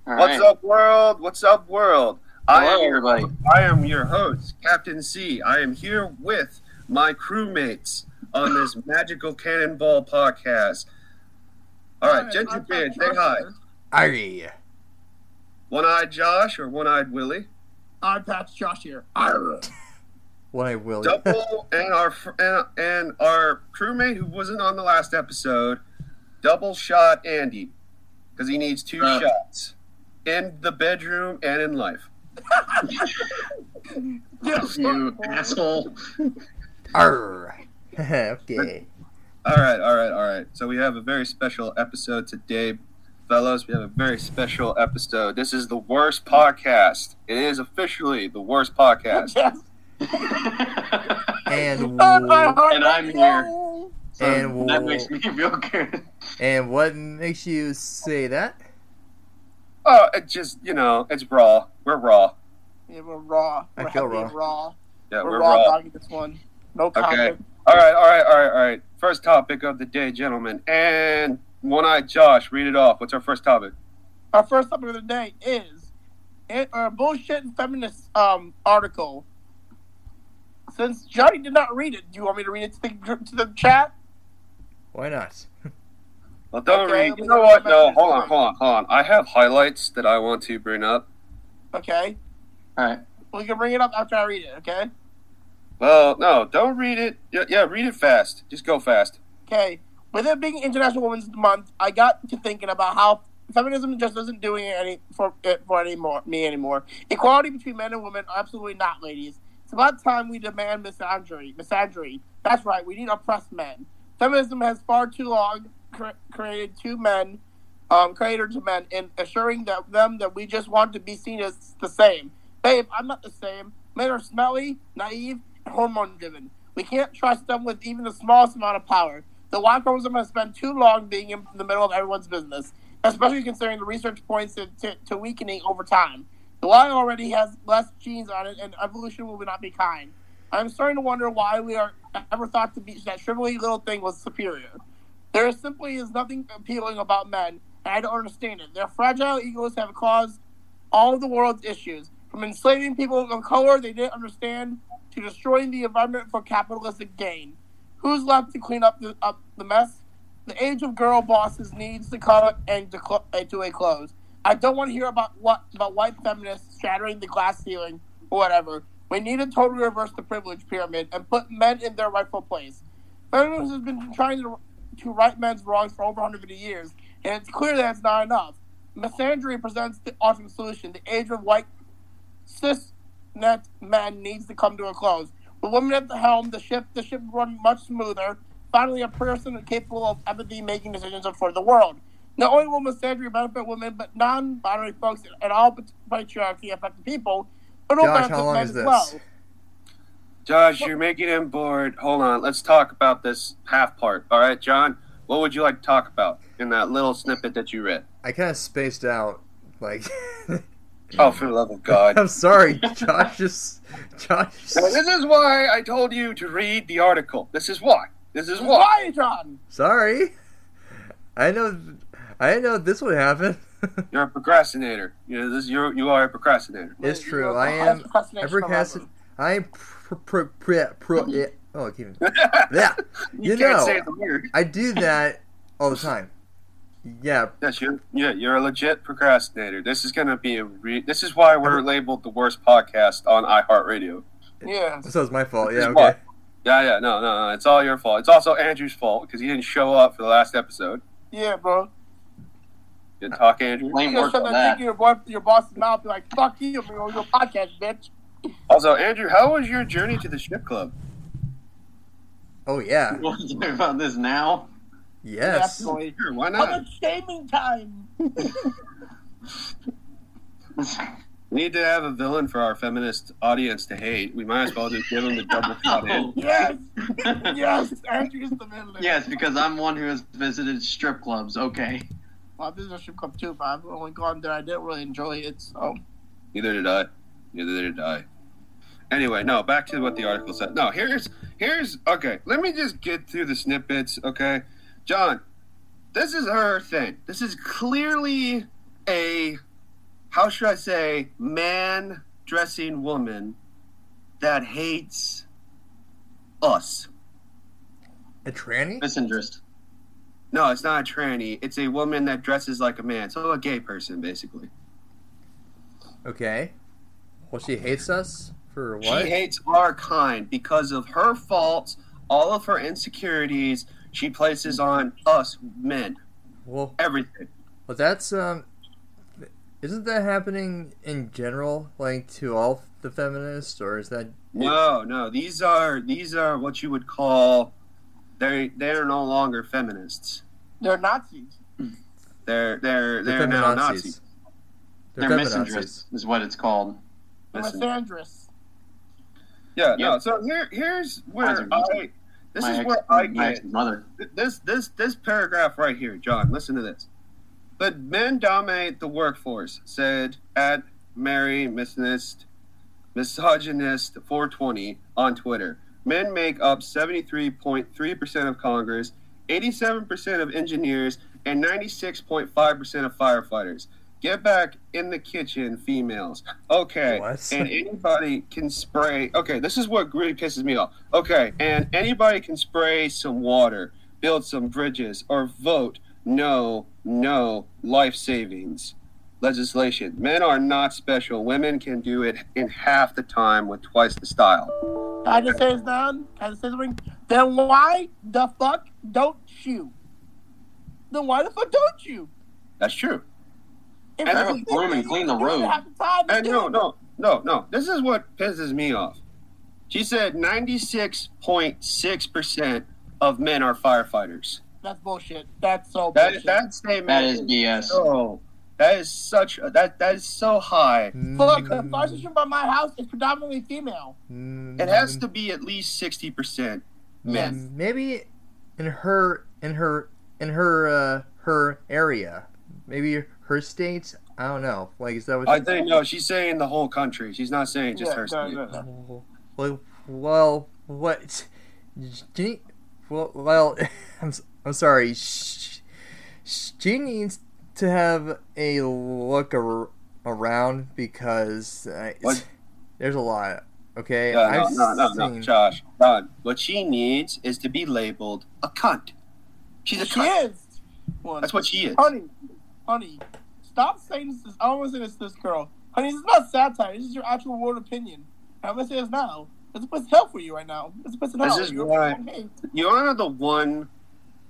What's up, world? What's up, world? Hello, everybody. I am your host, Captain C. I am here with my crewmates on this magical Cannonball Podcast. All right, Ginger Beard, say hi. Aye. One-Eyed Josh or One-Eyed Willie? I'm Pat's Josh here. One-Eyed Willie. Double and our crewmate who wasn't on the last episode, Double Shot Andy, because he needs two shots in the bedroom and in life. You asshole. Arr. Okay. All right. So we have a very special episode today, fellas. We have a very special episode. This is the worst podcast. It is officially the worst podcast. And I'm here. And that makes me feel good. And what makes you say that? Oh, it just, it's raw. We're raw. Yeah, we're raw. I feel raw. raw. Yeah, we're raw. dogging this one. No comment. Okay. All right. First topic of the day, gentlemen. And One-Eyed Josh, read it off. What's our first topic? Our first topic of the day is a bullshit feminist article. Since Johnny did not read it, do you want me to read it to the chat? Why not? Well, don't Okay, read. You know what? No, hold on. I have highlights that I want to bring up. Okay. All right. We can bring it up after I read it, okay? Well, no, don't read it. Yeah, read it fast. Just go fast. Okay. With it being International Women's Month, I got to thinking about how feminism just isn't doing it for me anymore. Equality between men and women, absolutely not, ladies. It's about time we demand misandry. That's right, we need oppressed men. Feminism has far too long created to men in assuring that we just want to be seen as the same. Babe, I'm not the same. Men are smelly, naive, and hormone-driven. We can't trust them with even the smallest amount of power. The Y chromosome has spent too long being in the middle of everyone's business, especially considering the research points to weakening over time. The Y already has less genes on it, and evolution will not be kind. I'm starting to wonder why we are ever thought to be that shrivelly little thing was superior. There simply is nothing appealing about men, and I don't understand it. Their fragile egos have caused all of the world's issues, from enslaving people of color they didn't understand to destroying the environment for capitalistic gain. Who's left to clean up the mess? The age of girl bosses needs to come to a close. I don't want to hear about white feminists shattering the glass ceiling or whatever. We need to totally reverse the privilege pyramid and put men in their rightful place. Feminism has been trying to right men's wrongs for over 150 years, and it's clear that it's not enough. Misandry presents the ultimate solution. The age of white cis-net men needs to come to a close. With women at the helm, the ship run much smoother. Finally, a person capable of empathy making decisions for the world. Not only will misandry benefit women, but non-binary folks and all patriarchy affected people, but it'll Josh, benefit how long men is as this? well. Josh, you're making him bored. Hold on. Let's talk about this half part. All right, John? What would you like to talk about in that little snippet that you read? I kind of spaced out. Like, Oh, for the love of God. I'm sorry, Josh. Now, this is why I told you to read the article. This is why. Why, John? Sorry. I didn't know this would happen. You're a procrastinator. You are a procrastinator. It's true. You're I am. procrastination I am. Oh, I can't even. Yeah. You can't say the word. I do that all the time. Yeah. Yes, you're a legit procrastinator. This is gonna be this is why we're labeled the worst podcast on iHeartRadio. Yeah. So it's my fault. Yeah. This is why. Okay. Yeah. No. It's all your fault. It's also Andrew's fault because he didn't show up for the last episode. Yeah, bro. Good talk, Andrew. Blame You work shut on that that. thing in your boss's mouth, be like, fuck you, I'm going to your podcast, bitch. Also, Andrew, how was your journey to the strip club? Oh yeah. You want to talk about this now? Yes. Definitely. Sure, why How not? much shaming time? We need to have a villain for our feminist audience to hate. We might as well just give him the double shot in. Yes. Yes. Andrew's the villain. Yes, because I'm one who has visited strip clubs. Okay. Well, this is a strip club too, but I've only gone there. I didn't really enjoy it, so. Neither did I. Anyway, no, back to what the article said. No, here's okay, let me just get through the snippets, okay? John, this is her thing. This is clearly a how should I say, man dressing woman that hates us. A tranny? Misinterest. No, it's not a tranny. It's a woman that dresses like a man. So a gay person, basically. Okay. Well, she hates us for what? She hates our kind because of her faults, all of her insecurities she places on us men. Well, everything. Well, that's isn't that happening in general, like to all the feminists, or is that? No. These are what you would call they're no longer feminists. They're Nazis. They're now Nazis. They're misandrists is what it's called. Misandrists. Yeah, no. So here's where I get mother. This paragraph right here, John. Listen to this. But men dominate the workforce, said at Mary Misogynist 420 on Twitter. Men make up 73.3% of Congress, 87% of engineers, and 96.5% of firefighters. Get back in the kitchen, females. Okay, what? And anybody can spray. Okay, this is what really pisses me off. Okay, and anybody can spray some water, build some bridges, or vote no life savings legislation. Men are not special. Women can do it in half the time with twice the style. Can I just say it's done? Can I just say something? Then why the fuck don't you? That's true. And have a broom and clean the road. And no. This is what pisses me off. She said 96.6% of men are firefighters. That's bullshit. That's so bullshit. That statement. That is BS. That is that is so high. Look, the fire station by my house is predominantly female. It has to be at least 60% men. Yes. Maybe in her area, maybe her state. I don't know. Like, is that what? I think no. She's saying the whole country. She's not saying just her state. No. Well, what? Well, I'm sorry. She needs to have a look around because there's a lot. Okay. No, Josh. Don. What she needs is to be labeled a cunt. She's a cunt. She is. That's what she is. Honey, stop saying this. I don't want to say this to this girl. Honey, this is not satire. This is your actual world opinion. I'm going to say this now. It's a place of hell for you right now. It's a place of hell. This is why you honor the one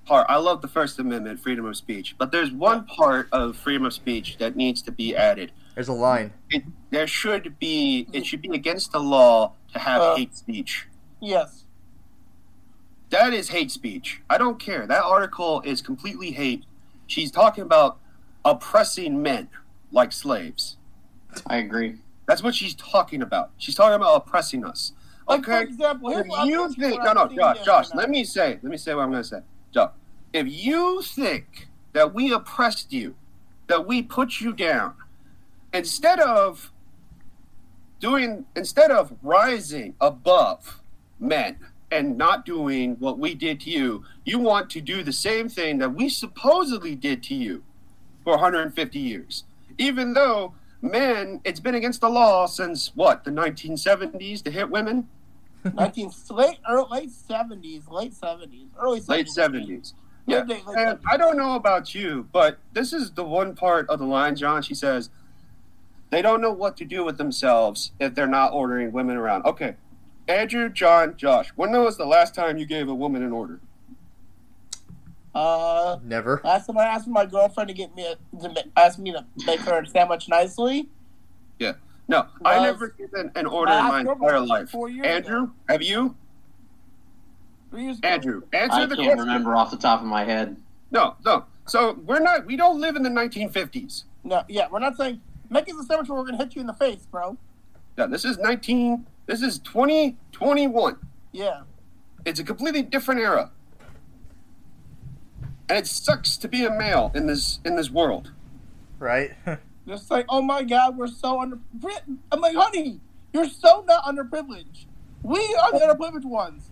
part. I love the First Amendment, freedom of speech, but there's one part of freedom of speech that needs to be added. There's a line. It should be against the law to have hate speech. Yes. That is hate speech. I don't care. That article is completely hate. She's talking about oppressing men like slaves. I agree. That's what she's talking about. She's talking about oppressing us. Like, okay. for example, If you think Josh, let me say what I'm going to say. Josh, if you think that we oppressed you, that we put you down, instead of rising above men and not doing what we did to you, you want to do the same thing that we supposedly did to you for 150 years. Even though men, it's been against the law since what, the 1970s to hit women? Late 70s, early 70s. Late 70s. Yeah. And I don't know about you, but this is the one part of the line, John. She says, they don't know what to do with themselves if they're not ordering women around. Okay. Andrew, John, Josh, when was the last time you gave a woman an order? Never. Last time I asked my girlfriend to ask me to make her a sandwich nicely. Yeah. No, I never given an order in my entire life. Andrew, have you? 3 years ago. Andrew, answer the question. I can't remember off the top of my head. No. So we don't live in the 1950s. No, yeah, we're not saying make us a sandwich where we're gonna hit you in the face, bro. Yeah, this is 2021. Yeah. It's a completely different era. And it sucks to be a male in this world. Right? Just like, oh my God, we're so underprivileged. I'm like, honey, you're so not underprivileged. We are the underprivileged ones.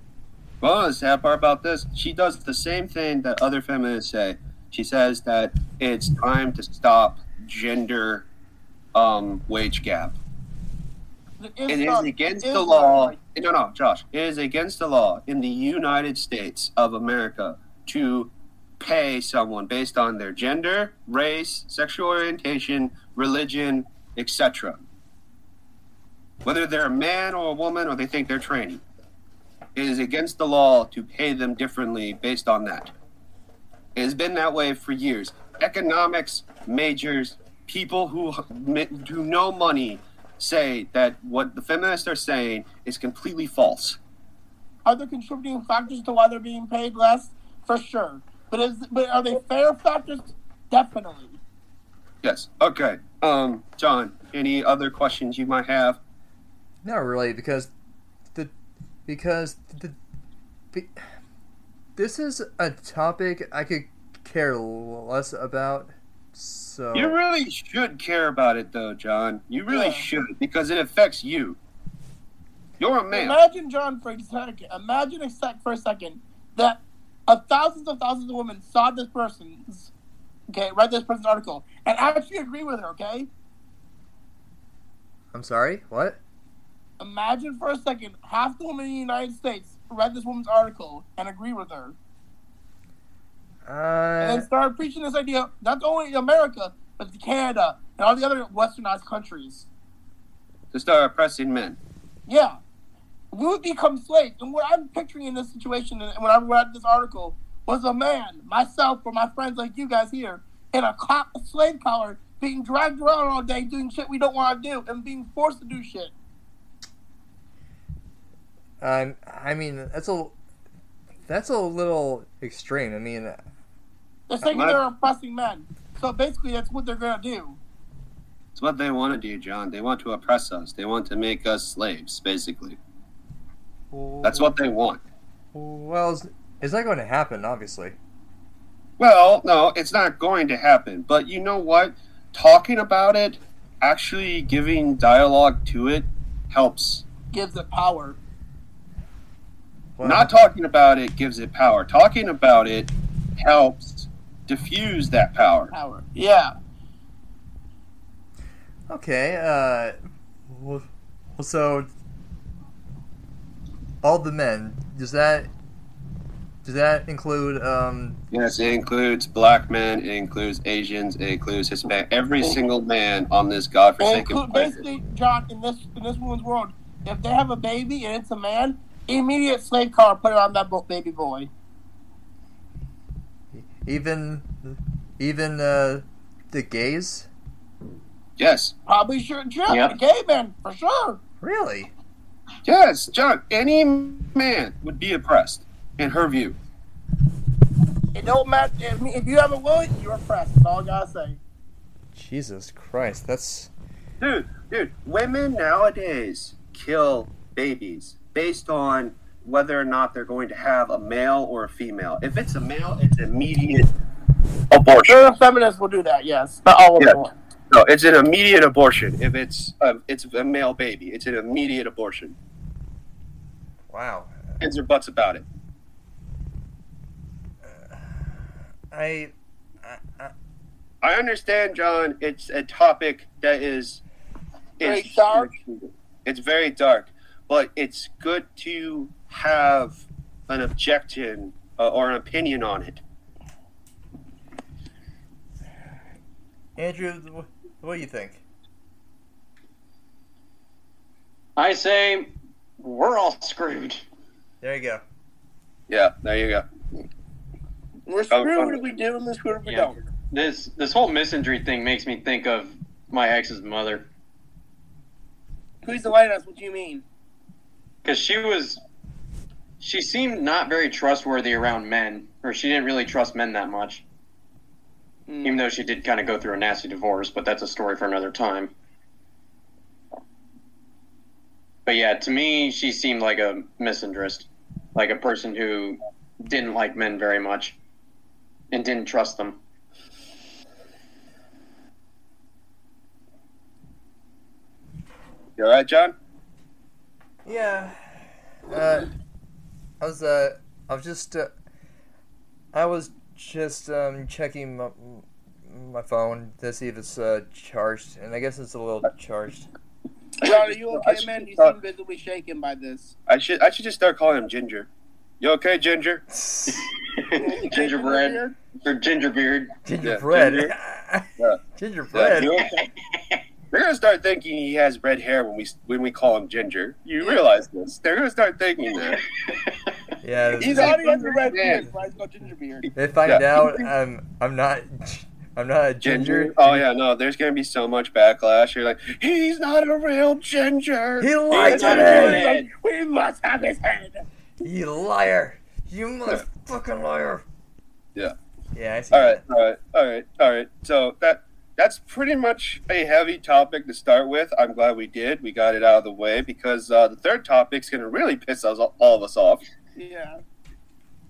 Well, the sad part about this, she does the same thing that other feminists say. She says that it's time to stop gender wage gap. It is not- against is the not law. right. No, Josh. It is against the law in the United States of America to pay someone based on their gender, race, sexual orientation, religion, etc. Whether they're a man or a woman or they think they're tranny. It is against the law to pay them differently based on that. It has been that way for years. Economics majors, people who know money, say that what the feminists are saying is completely false. Are there contributing factors to why they're being paid less? For sure. But are they fair factors? Definitely. Yes. Okay. John, any other questions you might have? Not really, because this is a topic I could care less about. So You really should care about it, though, John. You really should, because it affects you. You're a man. Imagine, John, for a second. Imagine for a second that thousands of women saw this person's, read this person's article, and actually agree with her, okay? I'm sorry, what? Imagine for a second half the women in the United States read this woman's article and agree with her. And then started preaching this idea, not only in America, but to Canada and all the other westernized countries. To start oppressing men. Yeah. We would become slaves. And what I'm picturing in this situation, and when I read this article, was a man, myself, or my friends like you guys here, in a slave collar, being dragged around all day doing shit we don't want to do, and being forced to do shit. I mean, that's a little extreme. I mean, They're saying they're oppressing men. So basically, that's what they're going to do. It's what they want to do, John. They want to oppress us. They want to make us slaves, basically. That's what they want. Well, is that going to happen, obviously? Well, no, it's not going to happen. But you know what? Talking about it, actually giving dialogue to it, helps. Gives it power. Well, Not talking about it gives it power. Talking about it helps diffuse that power. Power. Yeah. Okay, well, so all the men, does that include Yes, it includes black men, it includes Asians, it includes Hispanic. Every single man on this godforsaken planet. Basically, John, in this woman's world, if they have a baby and it's a man, immediate slave car, put it on that baby boy. even the gays? Yes. Probably sure, Yep. gay men, for sure. Really? Yes, John. Any man would be oppressed, in her view. It don't matter. If you have a will, you're oppressed. That's all I gotta say. Jesus Christ, that's... Dude, women nowadays kill babies based on whether or not they're going to have a male or a female. If it's a male, it's immediate abortion. Sure, feminists will do that, yes. Not all of them. No, it's an immediate abortion. If it's a male baby, it's an immediate abortion. Wow. Heads or butts about it. I I understand, John. It's a topic that is Very dark. It's very dark, but it's good to have an objection or an opinion on it. Andrew, what do you think? I say we're all screwed. There you go. Yeah, there you go. We're screwed if we do, and we're screwed if we Yeah. don't. This whole misandry thing makes me think of my ex's mother. Who's the white ass? What do you mean? Because she seemed not very trustworthy around men, or she didn't really trust men that much. Even though she did kind of go through a nasty divorce, but that's a story for another time. But yeah, to me, she seemed like a misandrist. Like a person who didn't like men very much and didn't trust them. You all right, John? Yeah. I was just checking my phone to see if it's charged, and I guess it's a little charged. John, are you okay, man? You seem visibly shaken by this. I should just start calling him Ginger. You okay, Ginger? Gingerbread or Gingerbeard. Gingerbread. Yeah. Gingerbread. They're gonna start thinking he has red hair when we call him Ginger. You realize this? They're gonna start thinking that. Yeah. He's already has a red beard, so he's got Gingerbeard. They find out I'm not a ginger. Oh yeah, no. There's gonna be so much backlash. You're like, he's not a real ginger. He lied to me. We must have his head. You liar! You motherfucking liar! Yeah. Yeah, I see. All right. So that's pretty much a heavy topic to start with. I'm glad we did. We got it out of the way because the third topic's gonna really piss all of us off. Yeah.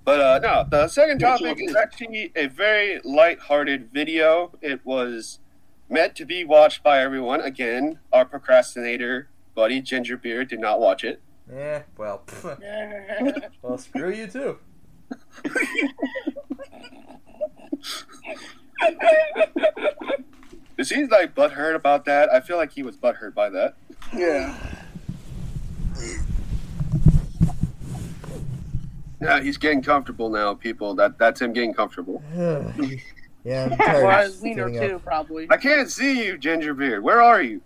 But no, the second topic is actually a very light-hearted video. It was meant to be watched by everyone. Again, our procrastinator buddy Gingerbeard did not watch it. Yeah, well, well, screw you too. Is he like butthurt about that? I feel like he was butthurt by that. Yeah. Yeah, he's getting comfortable now, people. That's him getting comfortable. Yeah, I'm tired. Well, his wiener too, probably. I can't see you, Gingerbeard. Where are you?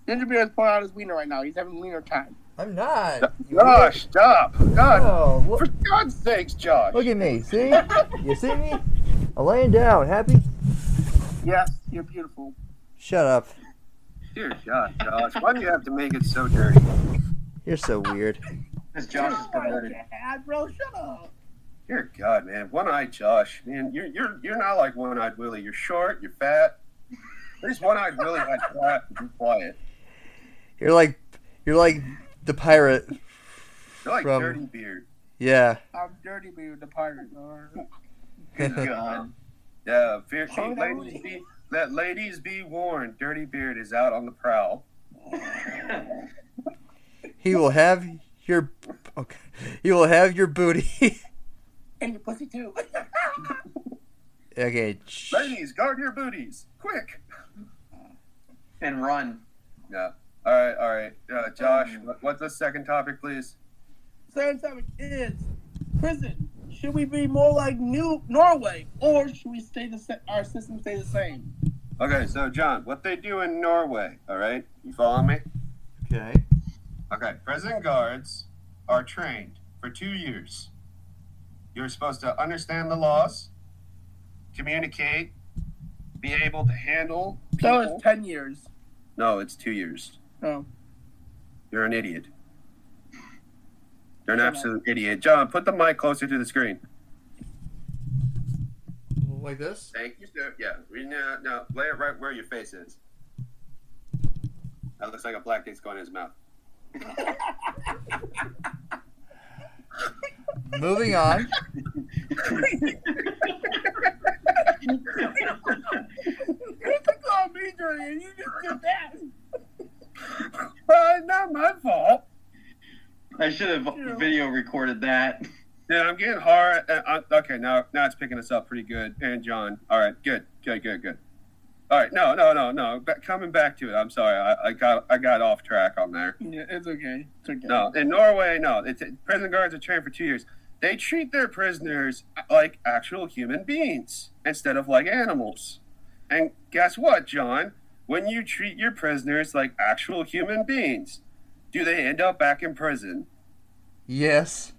Gingerbeard is pulling out his wiener right now. He's having wiener time. I'm not. Josh, stop. God. Oh, For God's sakes, Josh. look at me. See? You see me? I'm laying down. Happy? Yes, you're beautiful. Shut up. Dear God, Josh. Why do you have to make it so dirty? You're so weird. This Josh is perverted. Dad, bro, shut up. Dear God, man. One-eyed Josh. Man, you're not like One-Eyed Willie. You're short, you're fat. At least One-Eyed Willie had fat and be quiet. You're like the pirate. You're like from... Dirty Beard. Yeah. I'm Dirty Beard, the pirate. Good God. Yeah, ladies be warned. Dirty Beard is out on the prowl. He will have your booty. And your pussy too. Okay. Ladies, guard your booties, quick. And run. Yeah. All right. Josh, what's the second topic, please? Second topic is prison. Should we be more like Norway, or should we our system stay the same? Okay, so John, what they do in Norway? All right, you follow me? Okay. Okay, prison guards are trained for 2 years. You're supposed to understand the laws, communicate, be able to handle people. So it's 10 years. No, it's 2 years. Oh. You're an idiot. You're an absolute idiot. John, put the mic closer to the screen. Like this? Thank you, sir. Yeah. No, lay it right where your face is. That looks like a black dick's going in his mouth. Moving on. You took on me, Dirty, and you just did that. Not my fault. I should have video recorded that. Yeah, I'm getting hard. Okay, now it's picking us up pretty good. And John, all right, good. All right, no. Coming back to it. I'm sorry, I got off track on there. Yeah, it's okay. No, in Norway, prison guards are trained for 2 years. They treat their prisoners like actual human beings instead of like animals. And guess what, John? When you treat your prisoners like actual human beings, do they end up back in prison? Yes.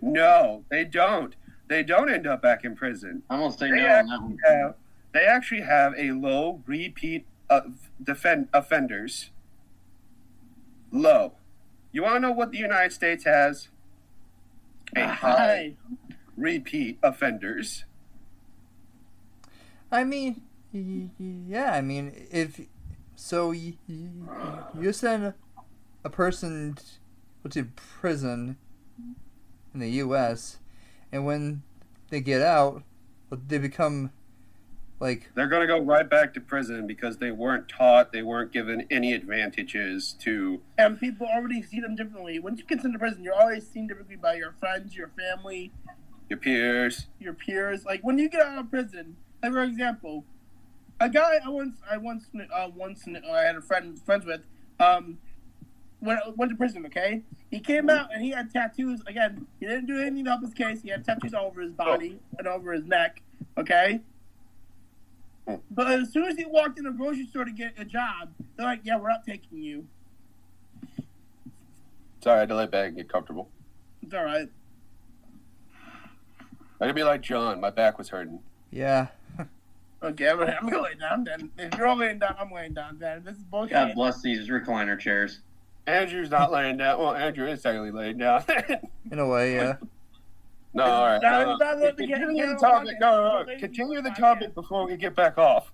No, they don't. They don't end up back in prison. I'm gonna say no on that one. They actually have a low repeat of offenders. Low. You want to know what the United States has? A high repeat offenders. I mean, yeah. I mean, if so, you send a person to prison in the U.S., and when they get out, they become like... They're going to go right back to prison because they weren't taught, they weren't given any advantages to... And people already see them differently. Once you get into prison, you're always seen differently by your friends, your family. Your peers. Like, when you get out of prison, like, for example, A guy I had a friends with, went to prison. Okay, he came out and he had tattoos. Again, he didn't do anything to help his case. He had tattoos all over his body and over his neck. Okay, but as soon as he walked in a grocery store to get a job, they're like, "Yeah, we're not taking you." Sorry, I had to lay back and get comfortable. It's all right. I could be like John. My back was hurting. Yeah. Okay, I'm gonna lay down then. If you're all laying down, I'm laying down then. This is bullshit. God bless these recliner chairs. Andrew's not laying down. Well, Andrew is technically laying down. In a way, yeah. No, all right. Continue the topic. No. Continue the topic before we get back off.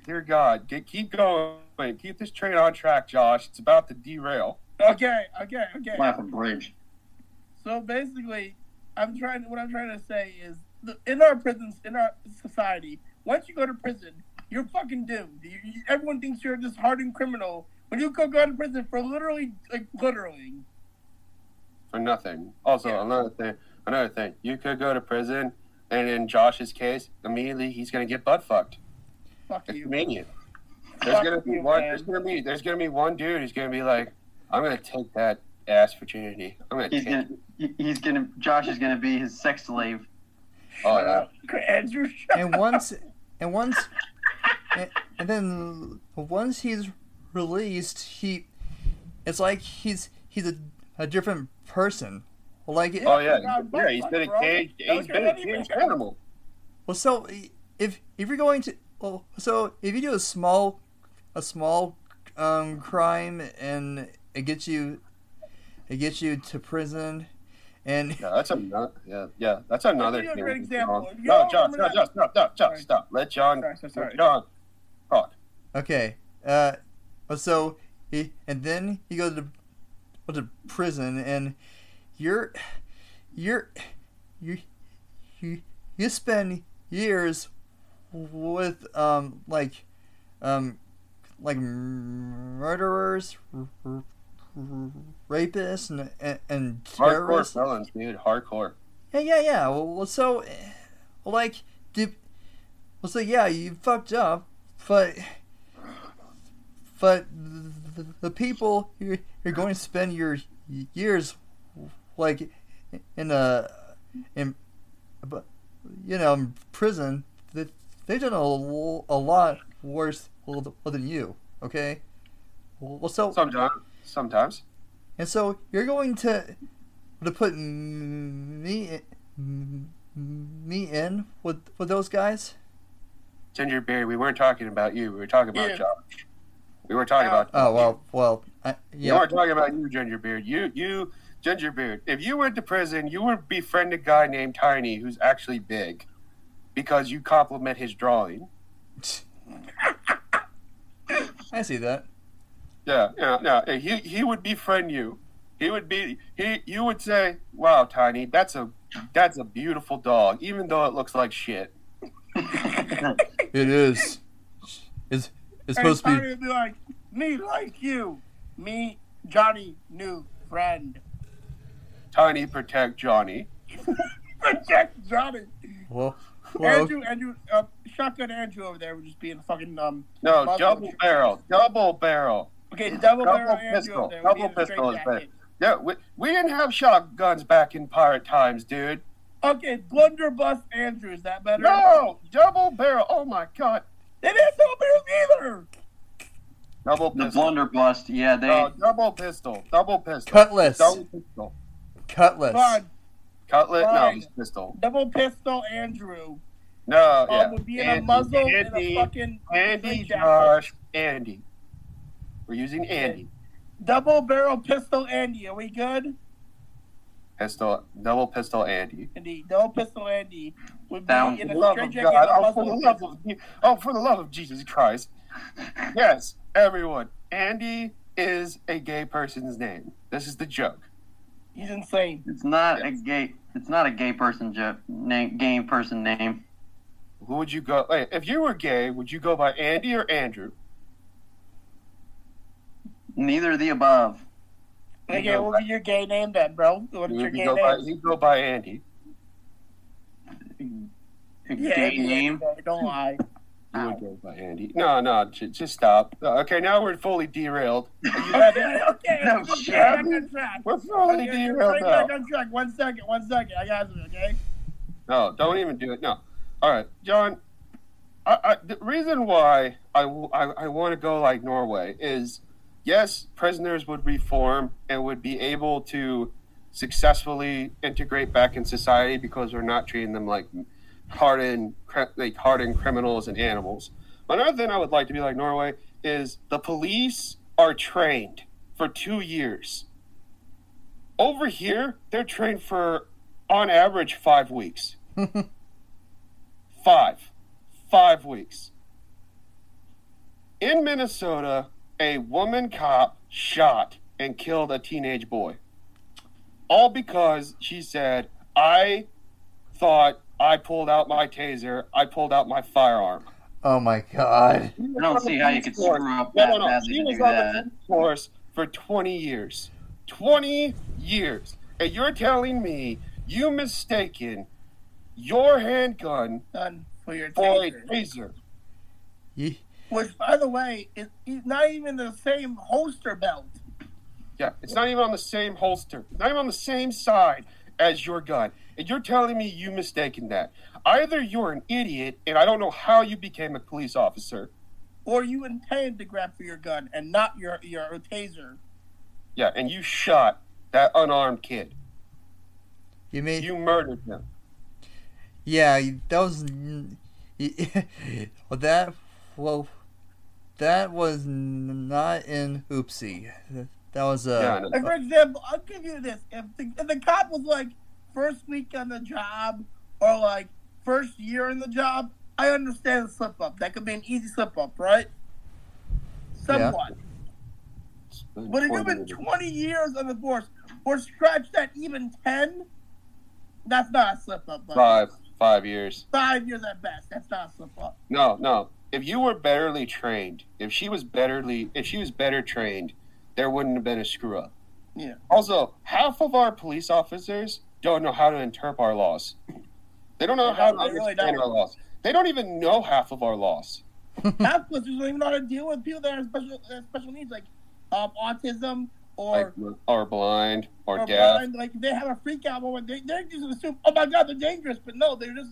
Dear God, keep going. Keep this train on track, Josh. It's about to derail. Okay. Laugh a bridge. So basically, what I'm trying to say is, in our prisons, in our society, once you go to prison, you're fucking doomed. Everyone thinks you're this hardened criminal when you go to prison for literally. For nothing. Also, another thing. You could go to prison, and in Josh's case, immediately he's gonna get butt fucked. Fuck it's you. convenient. There's gonna be one dude who's gonna be like, I'm gonna take that ass virginity. Josh is gonna be his sex slave. Oh yeah. Andrew, and then once he's released, it's like he's a different person. Like he's been a caged animal. Well, so if you're going to if you do a small crime and it gets you to prison, and that's another thing. Great example. No, John, stop. Let John talk. Okay. So and then you go to prison, and you spend years with like murderers, rapists, and terrorists. Hardcore felons, dude. Hardcore. Yeah. You fucked up, but the people you're going to spend your years like in prison, they've done a lot worse than you. Okay. Well, so sometimes. And so you're going to put me in with those guys? Ginger Beard, we weren't talking about you. We were talking about Josh. We were talking about. Oh well. We weren't talking about you, Ginger Beard. You, Ginger Beard. If you went to prison, you would befriend a guy named Tiny who's actually big, because you compliment his drawing. I see that. Yeah. He would befriend you. You would say, "Wow, Tiny, that's a beautiful dog," even though it looks like shit. It is. It's supposed to be. Tiny would be like, "Me like you, me Johnny new friend." Tiny protect Johnny. Protect Johnny. Well, Andrew, shotgun Andrew over there would just be in fucking No, double barrel. Okay, double barrel Andrew over there. Double pistol is better. Yeah, we didn't have shotguns back in pirate times, dude. Okay, blunderbuss Andrew, is that better? No, double barrel. Oh my God. They didn't have double barrels either. Double pistol. The blunderbuss, yeah, they. No, double pistol. Cutlass. Double pistol. Cutlass. Fine. Cutlass. Fine. No, pistol. Double pistol Andrew. No, yeah. Would be in a muzzle and a fucking. Andy, Josh, Andy. We're using Andy. Double barrel pistol Andy. Are we good? Double pistol Andy. Indeed, double pistol Andy would be Down. in a Love straight of jacket. God. For the love of Jesus Christ. Yes, everyone. Andy is a gay person's name. This is the joke. He's insane. It's not a gay person name. Who would you go? Wait, if you were gay, would you go by Andy or Andrew? Neither of the above. Okay, what would be your gay name then, bro? What's your gay name? You go by Andy. Gay name. Don't lie. You would go by Andy. No, just stop. Okay, now we're fully derailed. Okay. No Get shit. back on track. We're fully derailed Get now. back on track. 1 second. I got you, okay? No, don't even do it. No. All right, John. The reason why I want to go like Norway is, yes, prisoners would reform and would be able to successfully integrate back in society because we're not treating them like hardened criminals and animals. Another thing I would like to be like Norway is the police are trained for 2 years. Over here, they're trained for, on average, 5 weeks. 5 weeks. In Minnesota, a woman cop shot and killed a teenage boy. All because she said, I thought I pulled out my taser, I pulled out my firearm. Oh my God. I don't see how you could screw up No. that badly She to was do on that. the force for 20 years. 20 years. And you're telling me you mistaken your handgun Done for your for a taser. taser. Which, by the way, is not even the same holster belt. Yeah, it's not even on the same holster. Not even on the same side as your gun. And you're telling me you mistaken that. Either you're an idiot, and I don't know how you became a police officer. Or you intended to grab for your gun and not your taser. Yeah, and you shot that unarmed kid. You murdered him. Yeah, that was. That was not in Oopsie. That was Yeah, Like, for example, I'll give you this: if the cop was like first week on the job or like first year in the job, I understand the slip up. That could be an easy slip up, right? Somewhat. But if you've been 20 years on the force, or scratch that even 10, that's not a slip up. Buddy. 5 years. 5 years at best. That's not a slip up. No. If you were betterly trained, if she was better trained, there wouldn't have been a screw up. Yeah. Also, half of our police officers don't know how to interpret our laws. They don't know how to understand our laws. They don't even know half of our laws. Half of us don't even know how to deal with people that have special needs, like autism or blind or deaf. Blind. Like they have a freak out moment. They just assume, oh my God, they're dangerous, but no, they're just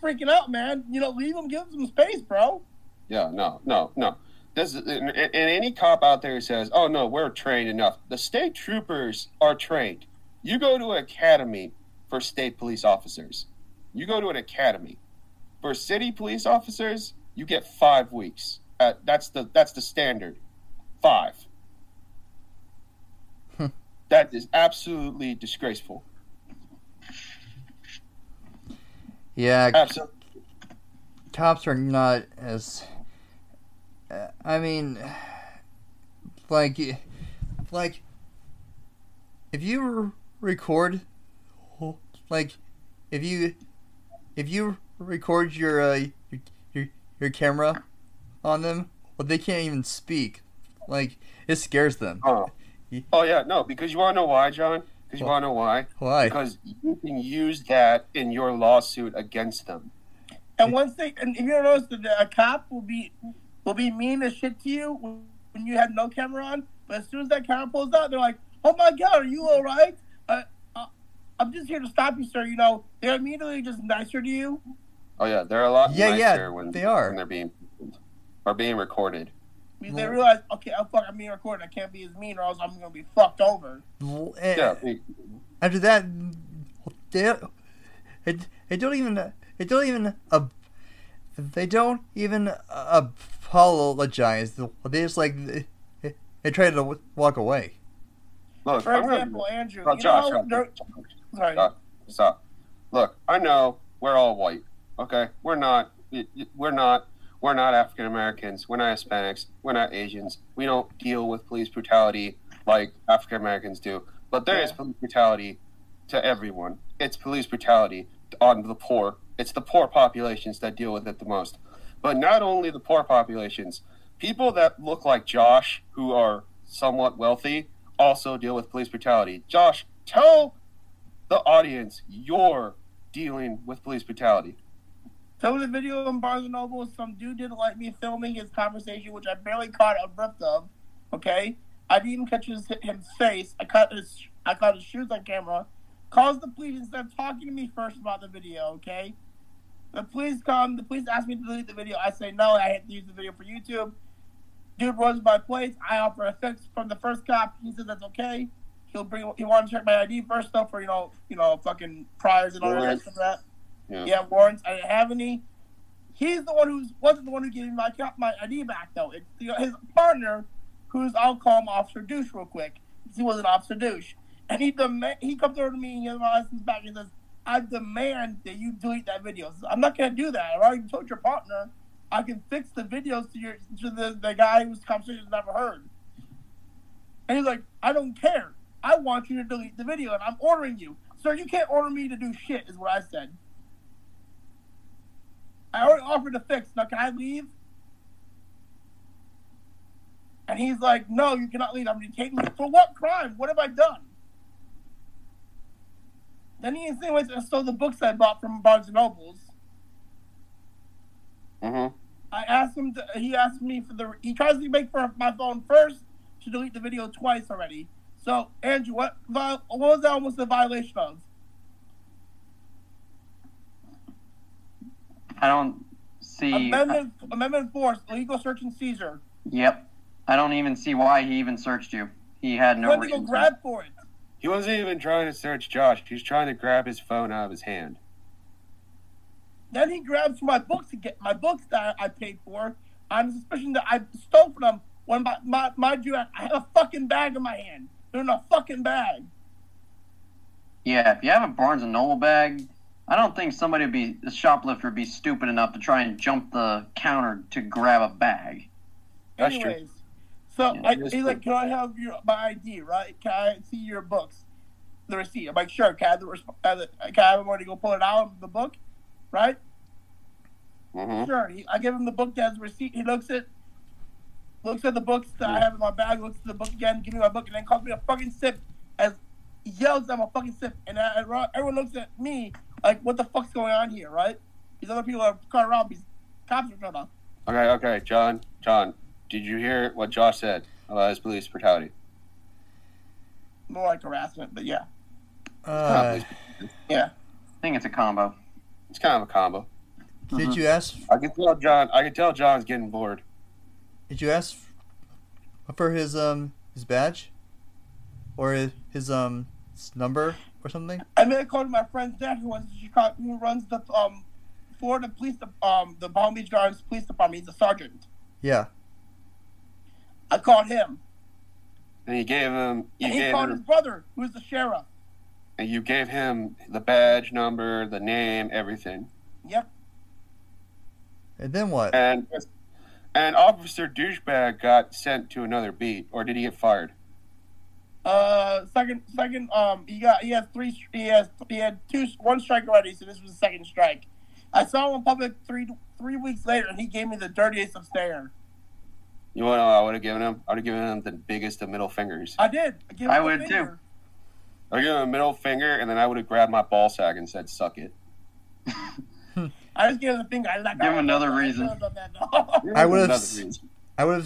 freaking out, man. Leave them, give them some space, bro. Yeah, no. And any cop out there who says, oh no, we're trained enough. The state troopers are trained. You go to an academy for state police officers. You go to an academy. For city police officers, you get 5 weeks. That's the standard. 5. That is absolutely disgraceful. Yeah, absolutely. Cops are not as. I mean, like if you record, like if you record your camera on them, well, they can't even speak. Like, it scares them. Oh yeah, no, because you want to know why, John? Because you want to know why? Why? Because you can use that in your lawsuit against them. And if you notice, a cop will be mean as shit to you when you have no camera on. But as soon as that camera pulls out, they're like, "Oh my God, are you all right? I'm just here to stop you, sir." They're immediately just nicer to you. Oh yeah, they're a lot nicer when they're being recorded. Because they realize, okay, I'm being recorded. I can't be as mean, or else I'm gonna be fucked over. Yeah. After that, they don't even apologize. They just they try to walk away. Look, for example, Andrew. Stop. Look, I know we're all white. Okay, we're not African Americans. We're not Hispanics. We're not Asians. We don't deal with police brutality like African Americans do. But there is police brutality to everyone. It's police brutality on the poor. It's the poor populations that deal with it the most. But not only the poor populations, people that look like Josh, who are somewhat wealthy, also deal with police brutality. Josh, tell the audience you're dealing with police brutality. So the video in Barnes & Noble, some dude didn't like me filming his conversation, which I barely caught a drift of, okay? I didn't even catch his face. I caught his shoes on camera. Calls the police instead of talking to me first about the video, okay? The police come. The police ask me to delete the video. I say no. I have to use the video for YouTube. Dude runs my place. I offer a fix from the first cop. He says that's okay. He wanted to check my ID first, though, for fucking priors and all that rest of that. Yeah, warrants. I didn't have any. He's the one wasn't the one who gave me my ID back, though. It's his partner, I'll call him Officer Douche real quick. He was an Officer Douche. And he comes over to me and he has my license back and says, I demand that you delete that video. So I'm not going to do that. I've already told your partner I can fix the videos to the guy whose conversation never heard. And he's like, I don't care. I want you to delete the video and I'm ordering you. Sir, you can't order me to do shit is what I said. I already offered to fix. Now can I leave? And he's like, no, you cannot leave. I'm detaining you. For what crime? What have I done? Then he insinuates I stole the books I bought from Barnes & Noble's. Mm-hmm. I asked him he asked me he tries to make for my phone first to delete the video twice already. So, Andrew, what was that almost a violation of? I don't see... Amendment 4, illegal search and seizure. Yep. I don't even see why he even searched you. He had no reason. He went to go grab for it. He wasn't even trying to search Josh. He was trying to grab his phone out of his hand. Then he grabs my books to get my books that I paid for on suspicion that I stole from them. When I have a fucking bag in my hand. They're in a fucking bag. Yeah, if you have a Barnes & Noble bag, I don't think a shoplifter would be stupid enough to try and jump the counter to grab a bag. That's Anyways, true. so he's like, can I have my ID, right? Can I see your books? The receipt. I'm like, sure. Can I have him already go pull it out of the book? Right? Mm-hmm. Sure. I give him the book that has the receipt. He looks at the books that I have in my bag, looks at the book again, gives me my book, and then calls me a fucking sip, yells I'm a fucking sip. And everyone looks at me like, what the fuck's going on here, right? These other people are caught around. These cops are trying to... Okay, John, did you hear what Josh said about his police brutality? More like harassment, but yeah. I Yeah. think it's a combo. It's kind of a combo. Did you ask? I can tell John's getting bored. Did you ask for his badge, or his number or something? I made a call to my friend's dad who runs the Florida Police, the Palm Beach Gardens Police Department. He's a sergeant. Yeah. I called him. And you gave him. He called his brother, who's the sheriff. And you gave him the badge number, the name, everything. Yep. And then what? And Officer Douchebag got sent to another beat, or did he get fired? Second. He had one strike already, so this was the second strike. I saw him in public 3 weeks later, and he gave me the dirtiest of stare. You know what I would have given him? I would have given him the biggest of middle fingers. I did. I would too. I would give him a middle finger, and then I would have grabbed my ball sack and said, "Suck it." I just gave him the finger. Give him another reason. I would have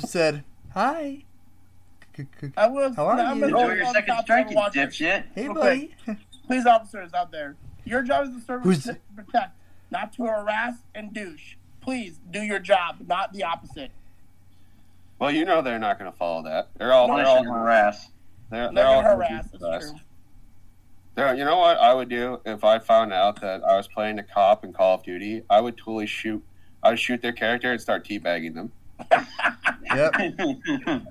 said, "Hi." I would have. How are you? Enjoy your second strike, you dipshit. Hey, buddy. Police officers out there, your job is to serve and protect, not to harass and douche. Please do your job, not the opposite. Well, you know they're not going to follow that. They're all harass. They're all harass. That's true. You know what I would do if I found out that I was playing a cop in Call of Duty? I would totally shoot. I would shoot their character and start teabagging them. Yep.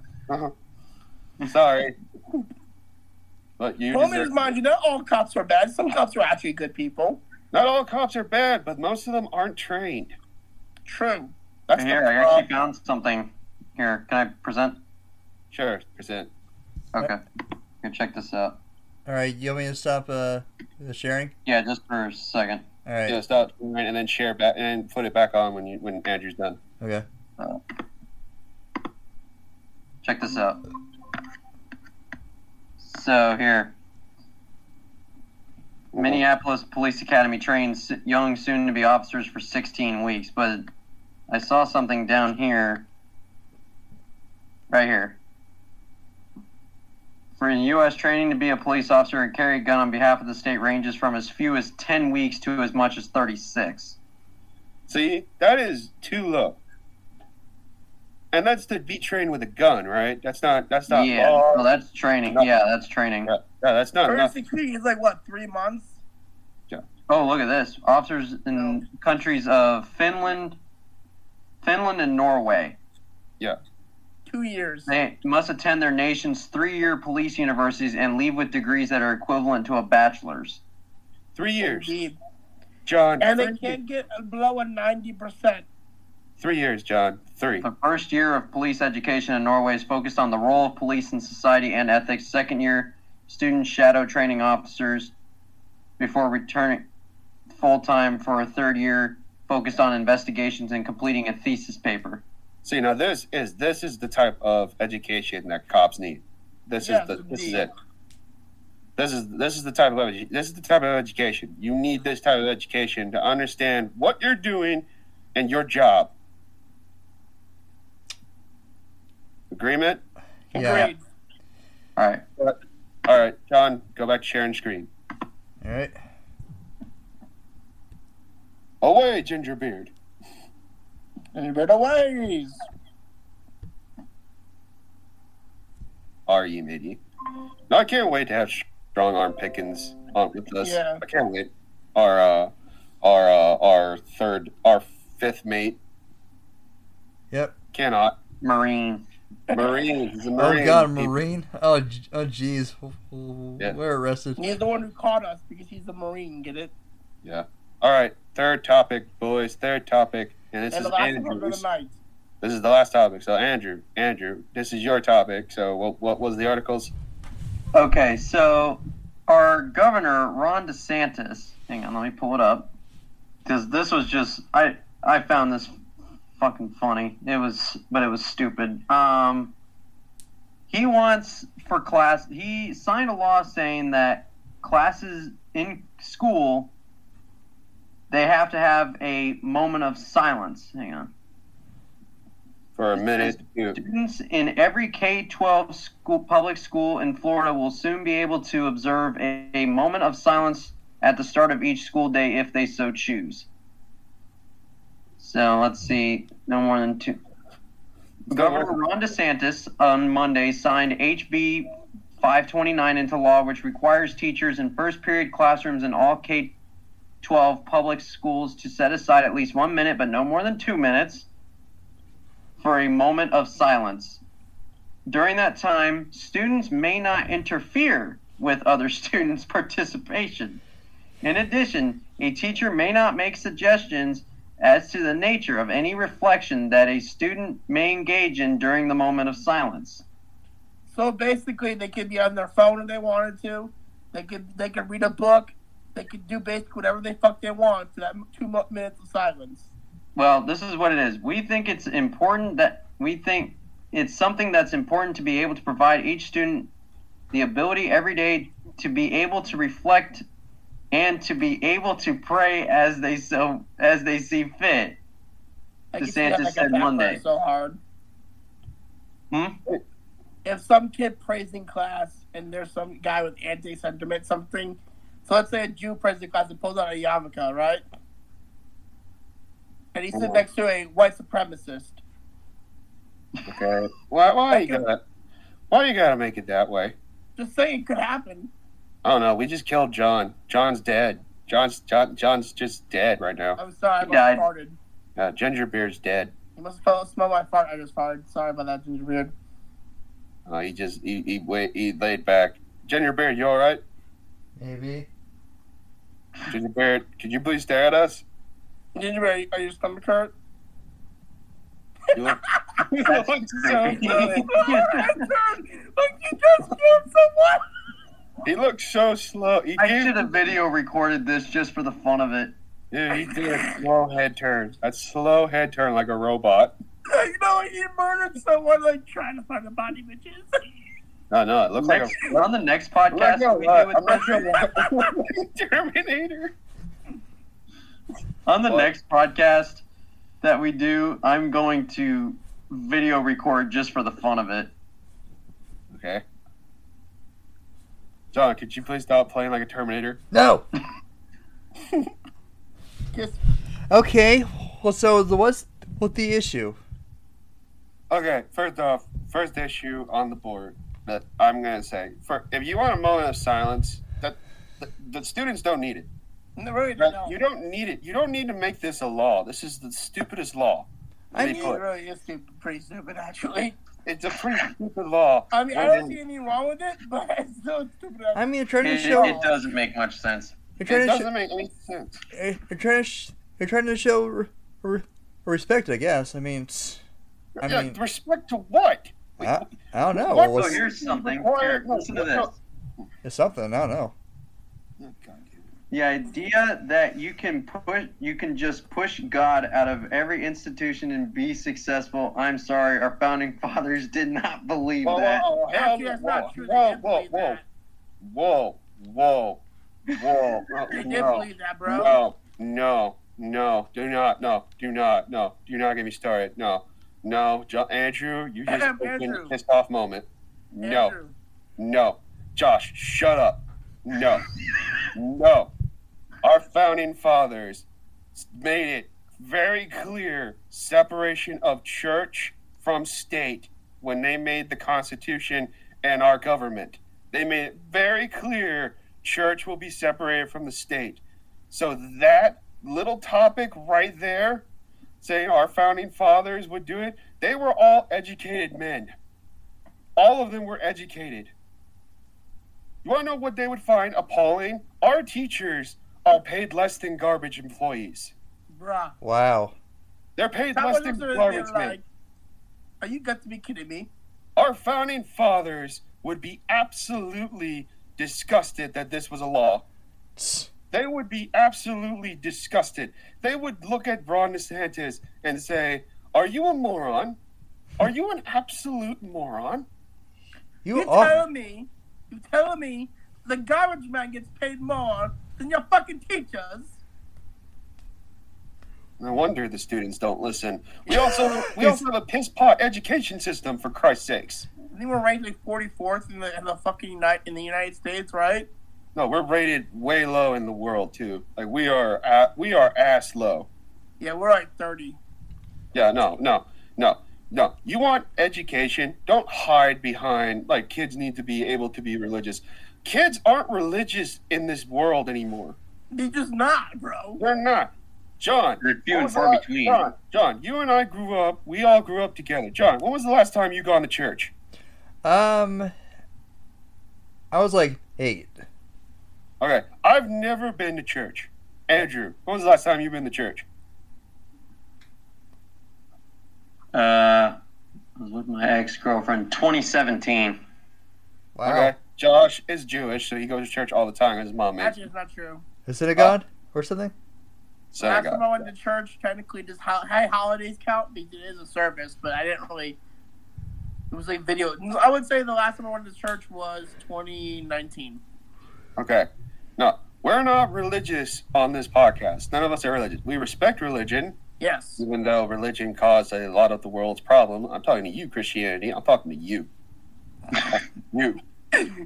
Sorry. But you mind you, not all cops are bad. Some cops are actually good people. Not all cops are bad, but most of them aren't trained. True. That's here, I actually found something. Here, can I present? Sure, present. Okay. Here, check this out. All right, you want me to stop the sharing? Yeah, just for a second. All right. Yeah, stop and then share back and put it back on when Andrew's done. Okay. Check this out. So here, Minneapolis Police Academy trains young soon-to-be officers for 16 weeks, but I saw something down here, right here. For U.S. training to be a police officer and carry a gun on behalf of the state ranges from as few as 10 weeks to as much as 36. See, that is too low. And that's to be trained with a gun, right? That's not. Yeah, law. well, that's training. Nothing. Yeah, that's training. Yeah, that's not enough. It's like, what, 3 months? Oh, look at this. Officers in countries of Finland and Norway. Yeah. 2 years. They must attend their nation's 3-year police universities and leave with degrees that are equivalent to a bachelor's. 3 years. Indeed. John. And they can't get below a 90%. 3 years, John. 3. The first year of police education in Norway is focused on the role of police in society and ethics. Second year, students shadow training officers before returning full-time for a third year focused on investigations and completing a thesis paper. See, now this is the type of education that cops need. This is it. This is the type of education. You need this type of education to understand what you're doing and your job. Agreement? Yeah. Agreed. All All right, John, go back to sharing screen. All right. Away, Gingerbeard. And better ways. Are you, matey? No, I can't wait to have Strong Arm Pickens on with us. Yeah. I can't wait. Our fifth mate. Yep. Cannot. Marine. Marine. He's a Marine. Oh God, a Marine. Oh jeez. Yeah. We're arrested. He's the one who caught us because he's a Marine, get it? Yeah. All right. Third topic, boys. Third topic. And this And is the last one of Andrew's. the night. This is the last topic. So, Andrew, this is your topic. So, what was the articles? Okay, so our governor, Ron DeSantis, hang on, let me pull it up. Because this was just, I found this fucking funny. It was stupid. He wants for class, he signed a law saying that classes in school, they have to have a moment of silence. Hang on. For a minute. Students in every K-12 school, public school in Florida will soon be able to observe a moment of silence at the start of each school day if they so choose. So let's see, no more than 2. Governor Ron DeSantis on Monday signed HB 529 into law, which requires teachers in first period classrooms in all K-12 public schools to set aside at least 1 minute, but no more than 2 minutes, for a moment of silence. During that time, students may not interfere with other students' participation. In addition, a teacher may not make suggestions as to the nature of any reflection that a student may engage in during the moment of silence. So basically, they could be on their phone if they wanted to. They could read a book. They could do basically whatever they fuck they want for that 2 minutes of silence. Well, this is what it is. We think it's something that's important to be able to provide each student the ability every day to be able to reflect and to be able to pray as they see fit. DeSantis said Monday. So hard. If some kid prays in class and there's some guy with anti-sentiment, something. So let's say a Jew prays in class and pulls out a yarmulke, right? And he's sitting next to a white supremacist. Okay. Why you gotta make it that way? Just saying, it could happen. I don't know. We just killed John. John's dead. John's just dead right now. I'm sorry, I must have farted. Gingerbeard's dead. You must have smelled my fart. I just farted. Sorry about that, Gingerbeard. He laid back. Gingerbeard, you all right? Maybe. Gingerbeard, could you please stare at us? Gingerbeard, are your stomach hurt? You look so good. Like you just killed someone. He looks so slow. I should have video recorded this just for the fun of it. Yeah, he did a slow head turn. A slow head turn like a robot. You know, he murdered someone like trying to find the body, bitches. No, it looks like on the next podcast. I'm not sure Terminator. On the next podcast that we do, I'm going to video record just for the fun of it. Okay. John, could you please stop playing like a Terminator? No. Okay. Well, so what's the issue? Okay, first off, first issue on the board that I'm going to say. If you want a moment of silence, the students don't need it. No, really, Right? no. You don't need it. You don't need to make this a law. This is the stupidest law. It really is pretty stupid, actually. It's a pretty stupid law. I mean, I don't see anything wrong with it, but it's still stupid. I mean, you're trying to show. It doesn't make much sense. It doesn't make any sense. You're trying to show respect, I guess. I mean, respect to what? I don't know. What? Well, So here's something. Here, listen to this. it's something. I don't know. Oh, God. The idea that you can just push God out of every institution and be successful. I'm sorry, our founding fathers did not believe that. Actually, that's not true. They did believe that. Whoa. They did believe that, bro. No. Do not get me started. No. Andrew, you just opened a pissed off moment. No. Josh, shut up. No. Our founding fathers made it very clear separation of church from state when they made the Constitution and our government. They made it very clear church will be separated from the state. So that little topic right there, saying our founding fathers would do it, they were all educated men. All of them were educated. You want to know what they would find appalling? Our teachers are paid less than garbage employees. Bruh. Wow. They're paid less than garbage men. Are you got to be kidding me? Our founding fathers would be absolutely disgusted that this was a law. They would be absolutely disgusted. They would look at Ron DeSantis and say, "Are you a moron? Are you an absolute moron?" You're telling me the garbage man gets paid more than your fucking teachers? No wonder the students don't listen. We also have a piss pot education system, for Christ's sakes. I think we're ranked like 44th in the fucking United States, right? No, we're rated way low in the world too. Like we are ass low. Yeah, we're like 30. Yeah, no. You want education? Don't hide behind like kids need to be able to be religious. Kids aren't religious in this world anymore. They're just not, bro. They're not. John, they're few and far between. John, you and I grew up. We all grew up together. John, when was the last time you gone to church? I was like 8. Okay, I've never been to church. Andrew, when was the last time you've been to church? I was with my ex-girlfriend, 2017. Wow. Okay, Josh is Jewish, so he goes to church all the time with his mom. Actually, it's not true. A synagogue or something? Last time I went to church, technically, just holidays count because it is a service, but I didn't really. It was like video. I would say the last time I went to church was 2019. Okay. No, we're not religious on this podcast. None of us are religious. We respect religion. Yes. Even though religion caused a lot of the world's problem. I'm talking to you, Christianity. I'm talking to you. You.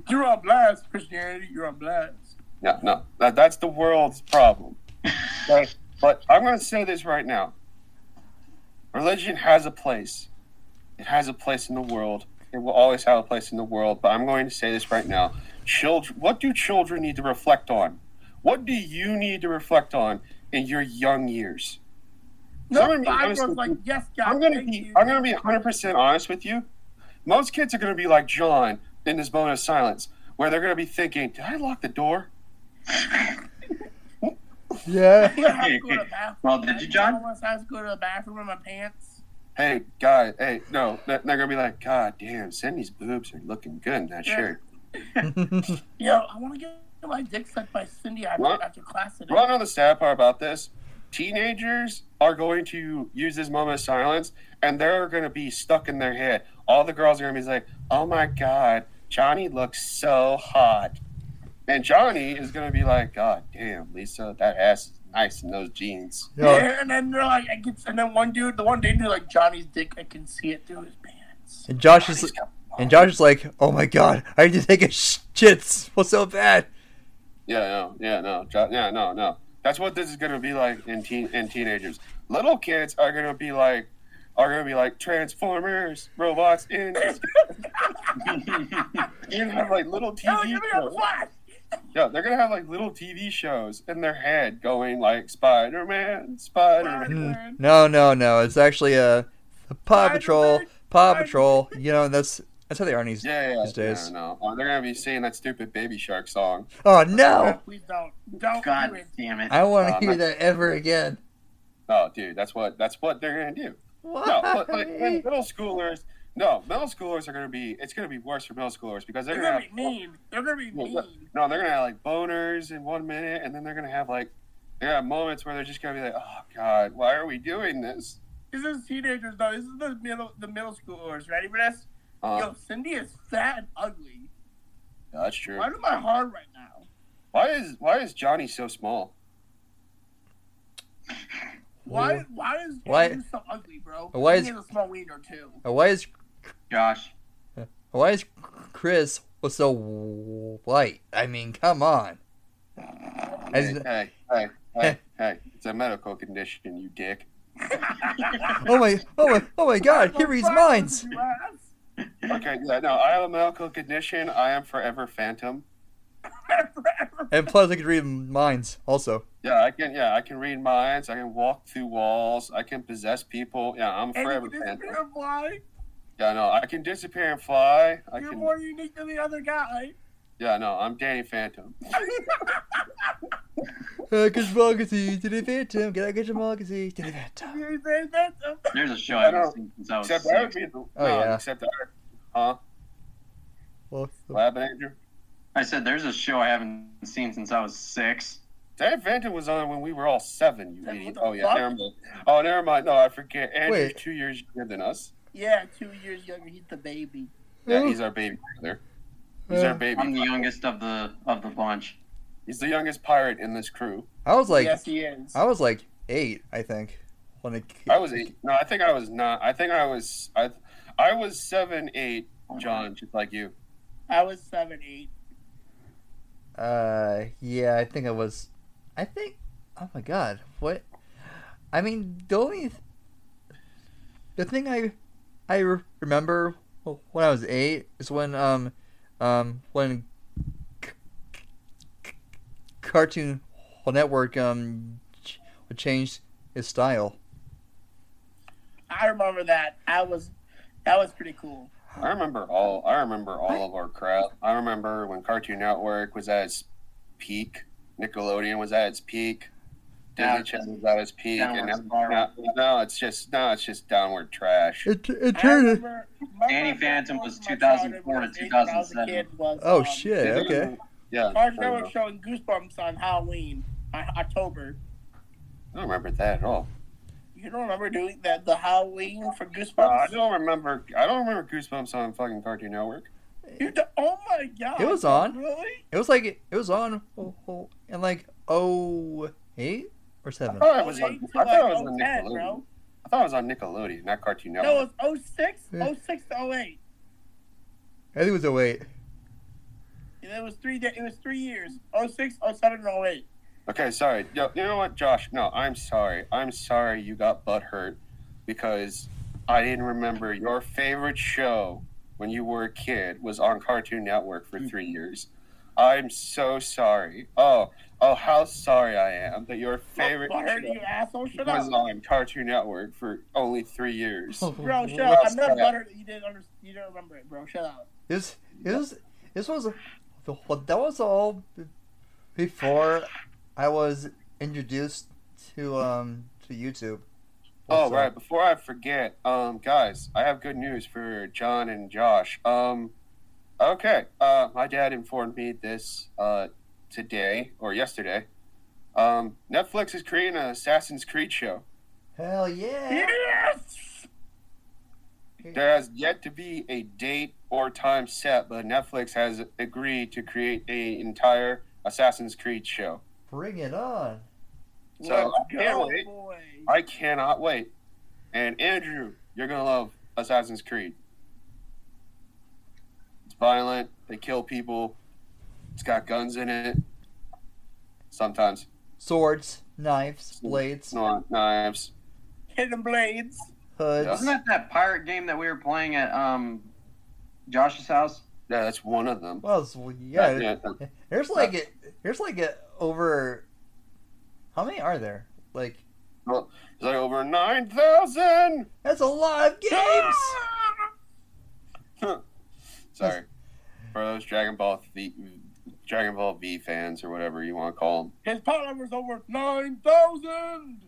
You're on blast, Christianity. You're on blast. No. That's the world's problem. But I'm going to say this right now. Religion has a place. It has a place in the world. It will always have a place in the world. But I'm going to say this right now. What do children need to reflect on? What do you need to reflect on in your young years? I'm going to be 100% honest with you. Most kids are going to be like John in this moment of silence, where they're going to be thinking, "Did I lock the door?" Yeah. Well, did you, John? I have to go to the bathroom in my pants. Hey, guys. Hey, no. They're going to be like, "God damn, Cindy's boobs are looking good in that shirt." Yo, I want to get my dick sucked by Cindy after class today. You want to know the sad part about this? Teenagers are going to use this moment of silence, and they're going to be stuck in their head. All the girls are going to be like, "Oh my God, Johnny looks so hot. And Johnny is going to be like, God damn, Lisa, that ass is nice in those jeans. Yeah, and then they're like, and then the one dude like Johnny's dick, I can see it through his pants. And Josh is like, oh my God, I need to take a shit. What's so bad? No. That's what this is going to be like in teenagers. Little kids are going to be like Transformers, robots in. You're gonna have like little TV shows. Yeah, they're gonna have like little TV shows in their head going like Spider-Man. No. It's actually a Paw Patrol. You know, that's how they are these days. No. Oh, they're gonna be singing that stupid Baby Shark song. Oh no! Please don't. God damn it! I don't want to hear that ever again. Oh, dude, that's what they're gonna do. Why? No, but like when middle schoolers are gonna be. It's gonna be worse for middle schoolers because they're gonna be mean. They're gonna be mean. No, they're gonna have like boners in 1 minute, and then they're gonna have moments where they're just gonna be like, "Oh God, why are we doing this?" This is teenagers though. This is the middle schoolers. Ready for this? Yo, Cindy is fat and ugly. Yeah, that's true. Why am I hard right now? Why is Johnny so small? Why is Johnny so ugly, bro? He has a small wiener too. Why is Josh? Chris so white? I mean, come on. Hey! It's a medical condition, you dick. Oh my God! He reads minds. Okay, yeah, no, I have a medical condition. I am forever phantom. And plus, I can read minds also. Yeah, I can read minds. I can walk through walls. I can possess people. Yeah, I'm forever phantom. And fly. Yeah, no, I can disappear and fly. You're more unique than the other guy. Yeah, no, I'm Danny Phantom. Get your magazine to the Phantom. Get your magazine to the Phantom. There's a show I haven't seen since I was 6. Except that. Huh? What happened, Andrew? I said there's a show I haven't seen since I was 6. Danny Phantom was on when we were all 7, you idiot. Oh, yeah, never mind. Oh, never mind. No, I forget. Andrew's 2 years younger than us. Yeah, 2 years younger. He's the baby. Yeah, he's our baby brother. He's our baby. I'm the youngest of the bunch. He's the youngest pirate in this crew. I was like, yes, he is. I was like 8, I think. I was 8. No, I think I was not. I think I was 7, 8, John, just like you. I was 7, 8. Yeah, I think I was. Oh my God, what? I mean, the thing I remember when I was 8 is when Cartoon Network changed its style. I remember that. That was pretty cool. I remember all of our crap. I remember when Cartoon Network was at its peak, Nickelodeon was at its peak, Disney Channel was at its peak, and now it's just downward trash. It turned. Danny Phantom was 2004 to 2007. Oh shit! Okay. Yeah. Cartoon Network showing Goosebumps on Halloween, October. I don't remember that at all. You don't remember doing the Halloween for Goosebumps? I don't remember Goosebumps on fucking Cartoon Network. Oh my God! It was on. Really? It was on in like 08 or 7. I thought it was on Nickelodeon. Bro. I thought it was on Nickelodeon, not Cartoon Network. No, it was 06? Yeah. 06 to 08. I think it was 08. It was 3 years. 06, 07, and 08. Okay, sorry. Yo, you know what, Josh? No, I'm sorry. I'm sorry you got butthurt because I didn't remember your favorite show when you were a kid was on Cartoon Network for 3 years. I'm so sorry. Oh, how sorry I am that your favorite show you asshole. Shut was up. on Cartoon Network for only 3 years. Bro, shut up. I'm not butthurt that you didn't remember it, bro. Shut up. This was all before I was introduced to YouTube. Oh, right. Before I forget, guys, I have good news for John and Josh. Okay. My dad informed me this today or yesterday. Netflix is creating an Assassin's Creed show. Hell yeah! Yes! There has yet to be a date or time set, but Netflix has agreed to create an entire Assassin's Creed show. Bring it on. So I can't wait. Boy. I cannot wait. And Andrew, you're going to love Assassin's Creed. It's violent. They kill people. It's got guns in it. Sometimes. Swords, knives, blades. No, knives. Hidden blades. Hoods. Wasn't that pirate game that we were playing at Josh's house? Yeah, that's one of them. Well, there's over. How many are there? Like, well, it's like over 9,000. That's a lot of games. Sorry for those Dragon Ball V fans or whatever you want to call them. His power number is over 9,000.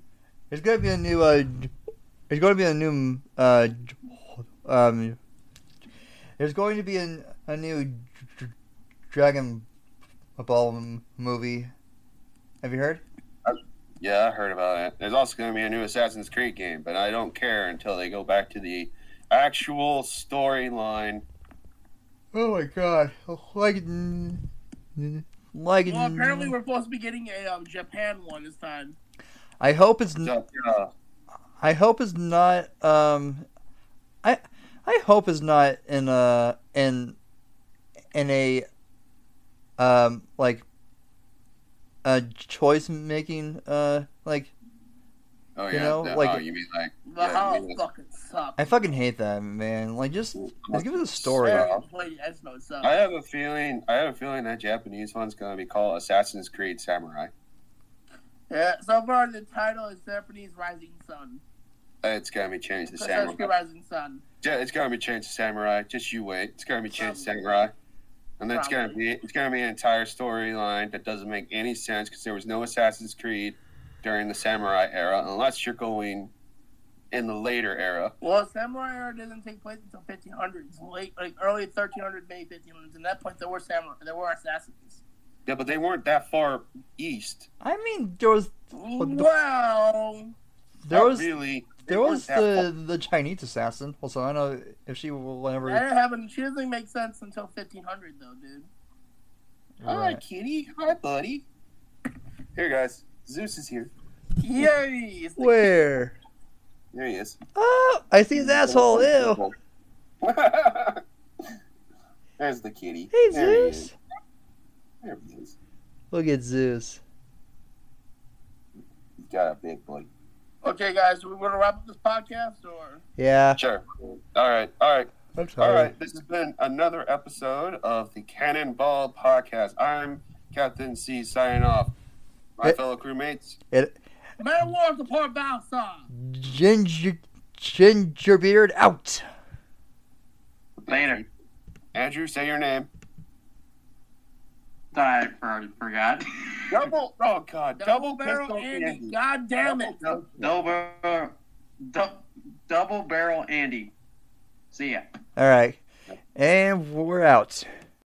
There's gonna be a new. There's going to be a new. There's going to be a new Dragon Ball movie. Have you heard? Yeah, I heard about it. There's also going to be a new Assassin's Creed game, but I don't care until they go back to the actual storyline. Oh my god! Like. Well, apparently we're supposed to be getting a Japan one this time. I hope it's not. I hope it's not. I hope it's not in a like a choice making like. Oh yeah, you know, like you mean like Fucking sucks. I fucking hate that, man. Like just give us a story. I have a feeling that Japanese one's gonna be called Assassin's Creed Samurai. Yeah, so far the title is Japanese Rising Sun. It's gonna be changed to Samurai. Rising Sun. Yeah, it's gonna be changed to Samurai. Just you wait. It's gonna be changed to Samurai, and then it's gonna be an entire storyline that doesn't make any sense because there was no Assassin's Creed during the Samurai era, unless you're going in the later era. Well, Samurai era doesn't take place until 1500s, early 1300s, maybe 1500s. And at that point, there were assassins. Yeah, but they weren't that far east. I mean, there was the Chinese assassin. Also, I don't know if she will ever. She doesn't make sense until 1500, though, dude. Right. Hi, kitty. Hi, buddy. Here, guys. Zeus is here. Yay! Where? There he is. Oh, I see his asshole. Ew. There's the kitty. Hey, Zeus. There he is. Look at Zeus. He's got a big boy. Okay, guys, we want to wrap up this podcast, or? Yeah. Sure. All right. This has been another episode of the Cannonball Podcast. I'm Captain C signing off. My fellow crewmates. Man Wars the Port Balsa. Gingerbeard out. Later. Andrew, say your name. I forgot. Double barrel Andy. God damn it. Double barrel Andy. See ya. All right. And we're out.